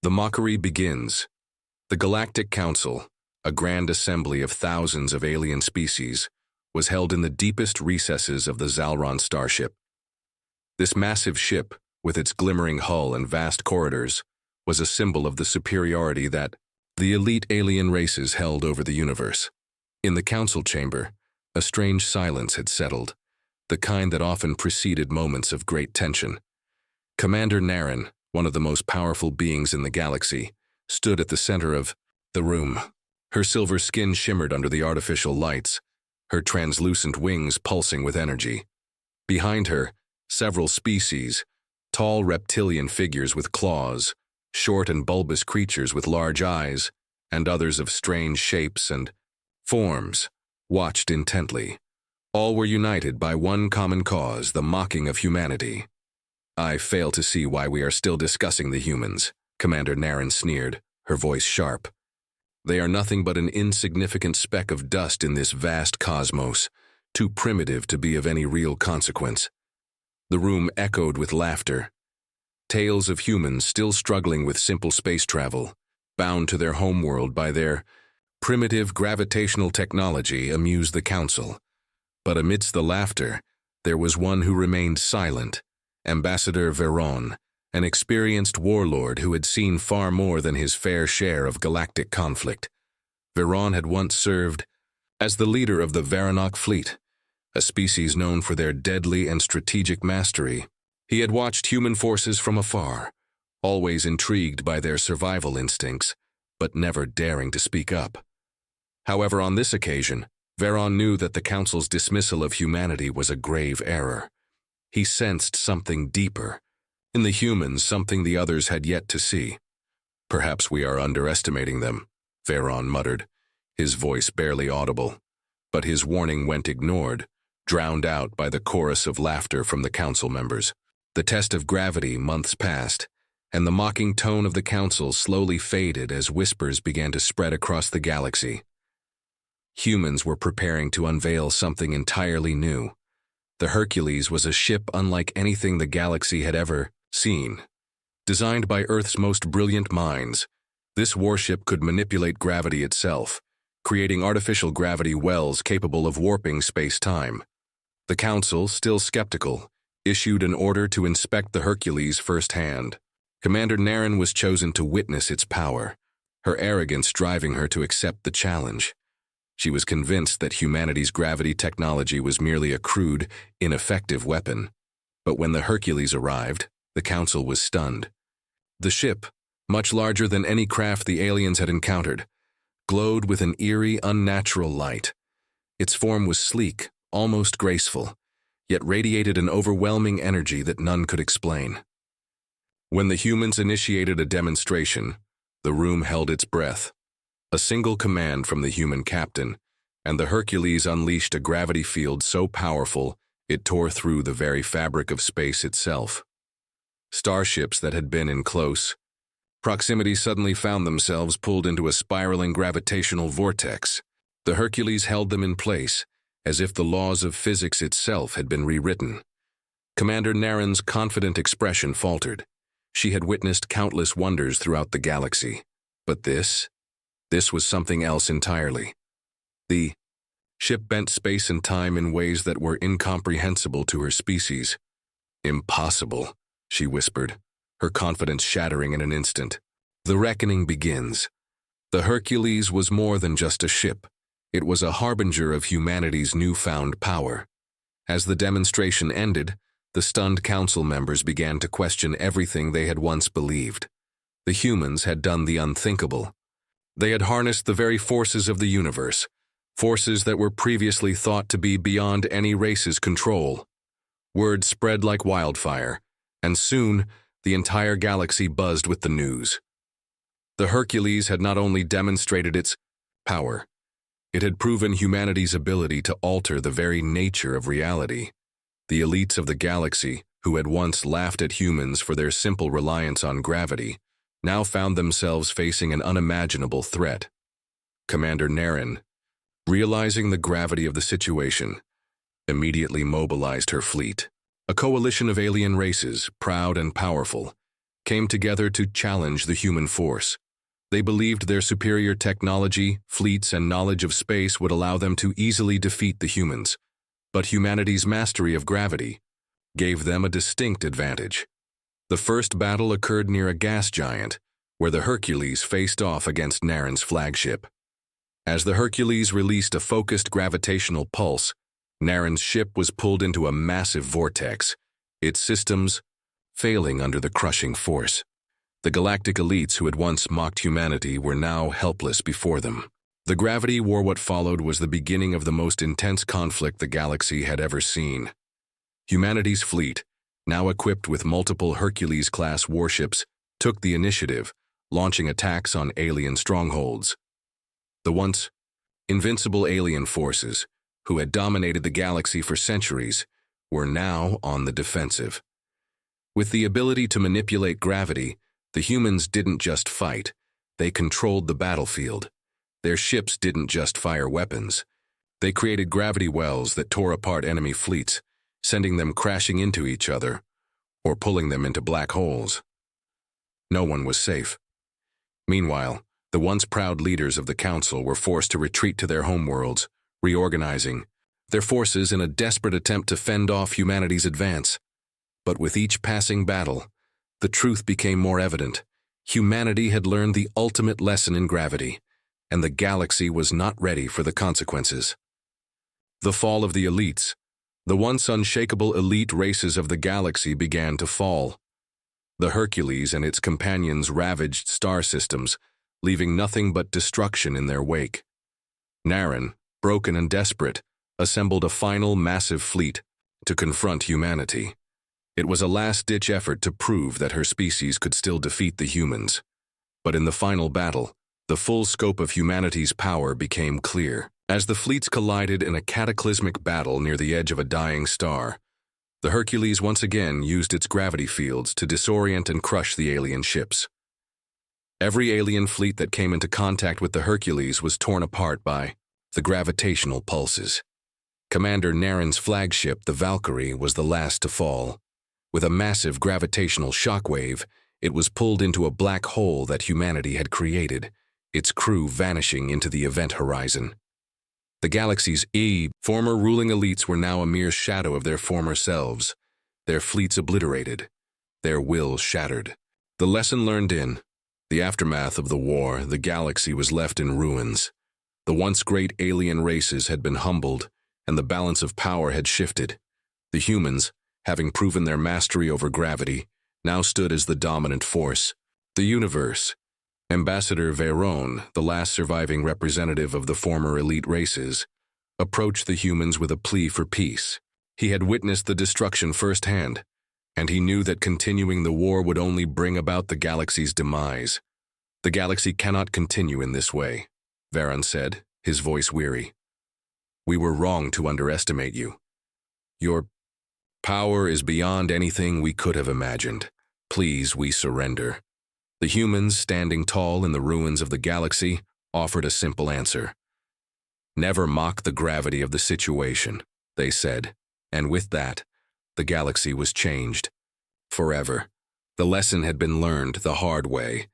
The mockery begins. The Galactic Council, a grand assembly of thousands of alien species, was held in the deepest recesses of the Zalron starship. This massive ship, with its glimmering hull and vast corridors, was a symbol of the superiority that the elite alien races held over the universe. In the council chamber, a strange silence had settled, the kind that often preceded moments of great tension. Commander Naren, one of the most powerful beings in the galaxy, stood at the center of the room. Her silver skin shimmered under the artificial lights, her translucent wings pulsing with energy. Behind her, several species, tall reptilian figures with claws, short and bulbous creatures with large eyes, and others of strange shapes and forms, watched intently. All were united by one common cause, the mocking of humanity. "I fail to see why we are still discussing the humans," Commander Naren sneered, her voice sharp. "They are nothing but an insignificant speck of dust in this vast cosmos, too primitive to be of any real consequence." The room echoed with laughter. Tales of humans still struggling with simple space travel, bound to their homeworld by their primitive gravitational technology, amused the council. But amidst the laughter, there was one who remained silent, Ambassador Veron, an experienced warlord who had seen far more than his fair share of galactic conflict. Veron had once served as the leader of the Varanok fleet, a species known for their deadly and strategic mastery. He had watched human forces from afar, always intrigued by their survival instincts, but never daring to speak up. However, on this occasion, Veron knew that the Council's dismissal of humanity was a grave error. He sensed something deeper, in the humans, something the others had yet to see. "Perhaps we are underestimating them," Veron muttered, his voice barely audible. But his warning went ignored, drowned out by the chorus of laughter from the council members. The test of gravity, months passed, and the mocking tone of the council slowly faded as whispers began to spread across the galaxy. Humans were preparing to unveil something entirely new. The Hercules was a ship unlike anything the galaxy had ever seen. Designed by Earth's most brilliant minds, this warship could manipulate gravity itself, creating artificial gravity wells capable of warping space-time. The Council, still skeptical, issued an order to inspect the Hercules firsthand. Commander Naren was chosen to witness its power, her arrogance driving her to accept the challenge. She was convinced that humanity's gravity technology was merely a crude, ineffective weapon. But when the Hercules arrived, the Council was stunned. The ship, much larger than any craft the aliens had encountered, glowed with an eerie, unnatural light. Its form was sleek, almost graceful, yet radiated an overwhelming energy that none could explain. When the humans initiated a demonstration, the room held its breath. A single command from the human captain, and the Hercules unleashed a gravity field so powerful it tore through the very fabric of space itself. Starships that had been in close proximity suddenly found themselves pulled into a spiraling gravitational vortex. The Hercules held them in place, as if the laws of physics itself had been rewritten. Commander Naren's confident expression faltered. She had witnessed countless wonders throughout the galaxy. But this was something else entirely. The ship bent space and time in ways that were incomprehensible to her species. "Impossible," she whispered, her confidence shattering in an instant. The reckoning begins. The Hercules was more than just a ship. It was a harbinger of humanity's newfound power. As the demonstration ended, the stunned council members began to question everything they had once believed. The humans had done the unthinkable. They had harnessed the very forces of the universe, forces that were previously thought to be beyond any race's control. Word spread like wildfire, and soon the entire galaxy buzzed with the news. The Hercules had not only demonstrated its power, it had proven humanity's ability to alter the very nature of reality. The elites of the galaxy, who had once laughed at humans for their simple reliance on gravity, now found themselves facing an unimaginable threat. Commander Naren, realizing the gravity of the situation, immediately mobilized her fleet. A coalition of alien races, proud and powerful, came together to challenge the human force. They believed their superior technology, fleets, and knowledge of space would allow them to easily defeat the humans. But humanity's mastery of gravity gave them a distinct advantage. The first battle occurred near a gas giant, where the Hercules faced off against Naren's flagship. As the Hercules released a focused gravitational pulse, Naren's ship was pulled into a massive vortex, its systems failing under the crushing force. The galactic elites who had once mocked humanity were now helpless before them. The gravity war what followed was the beginning of the most intense conflict the galaxy had ever seen. Humanity's fleet, now equipped with multiple Hercules-class warships, took the initiative, launching attacks on alien strongholds. The once invincible alien forces, who had dominated the galaxy for centuries, were now on the defensive. With the ability to manipulate gravity, the humans didn't just fight, they controlled the battlefield. Their ships didn't just fire weapons. They created gravity wells that tore apart enemy fleets, sending them crashing into each other, or pulling them into black holes. No one was safe. Meanwhile, the once proud leaders of the Council were forced to retreat to their homeworlds, reorganizing their forces in a desperate attempt to fend off humanity's advance. But with each passing battle, the truth became more evident. Humanity had learned the ultimate lesson in gravity, and the galaxy was not ready for the consequences. The fall of the elites, the once unshakable elite races of the galaxy, began to fall. The Hercules and its companions ravaged star systems, leaving nothing but destruction in their wake. Naren, broken and desperate, assembled a final massive fleet to confront humanity. It was a last-ditch effort to prove that her species could still defeat the humans. But in the final battle, the full scope of humanity's power became clear. As the fleets collided in a cataclysmic battle near the edge of a dying star, the Hercules once again used its gravity fields to disorient and crush the alien ships. Every alien fleet that came into contact with the Hercules was torn apart by the gravitational pulses. Commander Naren's flagship, the Valkyrie, was the last to fall. With a massive gravitational shockwave, it was pulled into a black hole that humanity had created, its crew vanishing into the event horizon. The galaxy's former ruling elites were now a mere shadow of their former selves, their fleets obliterated, their will shattered. The lesson learned in the aftermath of the war, the galaxy was left in ruins. The once great alien races had been humbled, and the balance of power had shifted. The humans, having proven their mastery over gravity, now stood as the dominant force. The universe. Ambassador Veyron, the last surviving representative of the former elite races, approached the humans with a plea for peace. He had witnessed the destruction firsthand, and he knew that continuing the war would only bring about the galaxy's demise. "The galaxy cannot continue in this way," Veyron said, his voice weary. "We were wrong to underestimate you. Your power is beyond anything we could have imagined. Please, we surrender." The humans, standing tall in the ruins of the galaxy, offered a simple answer. "Never mock the gravity of the situation," they said, and with that, the galaxy was changed. Forever. The lesson had been learned the hard way,